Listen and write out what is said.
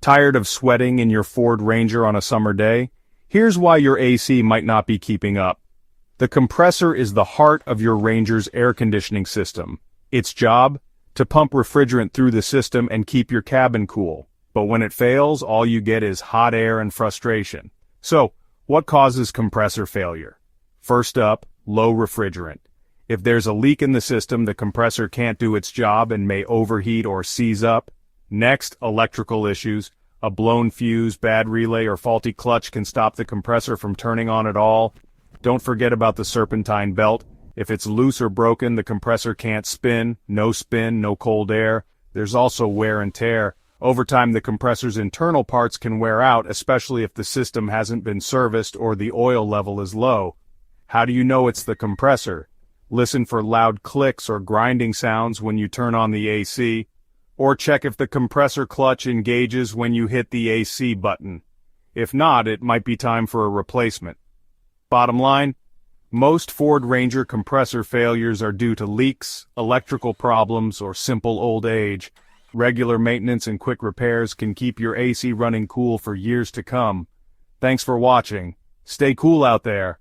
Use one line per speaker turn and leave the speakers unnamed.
Tired of sweating in your Ford Ranger on a summer day? Here's why your AC might not be keeping up. The compressor is the heart of your Ranger's air conditioning system. Its job? To pump refrigerant through the system and keep your cabin cool. But when it fails, all you get is hot air and frustration. So, what causes compressor failure? First up, low refrigerant. If there's a leak in the system, the compressor can't do its job and may overheat or seize up. Next, electrical issues. A blown fuse, bad relay, or faulty clutch can stop the compressor from turning on at all. Don't forget about the serpentine belt. If it's loose or broken, the compressor can't spin, no cold air. There's also wear and tear. Over time, the compressor's internal parts can wear out, especially if the system hasn't been serviced or the oil level is low. How do you know it's the compressor? Listen for loud clicks or grinding sounds when you turn on the AC. Or check if the compressor clutch engages when you hit the AC button. If not, it might be time for a replacement. Bottom line, most Ford Ranger compressor failures are due to leaks, electrical problems, or simple old age. Regular maintenance and quick repairs can keep your AC running cool for years to come. Thanks for watching. Stay cool out there.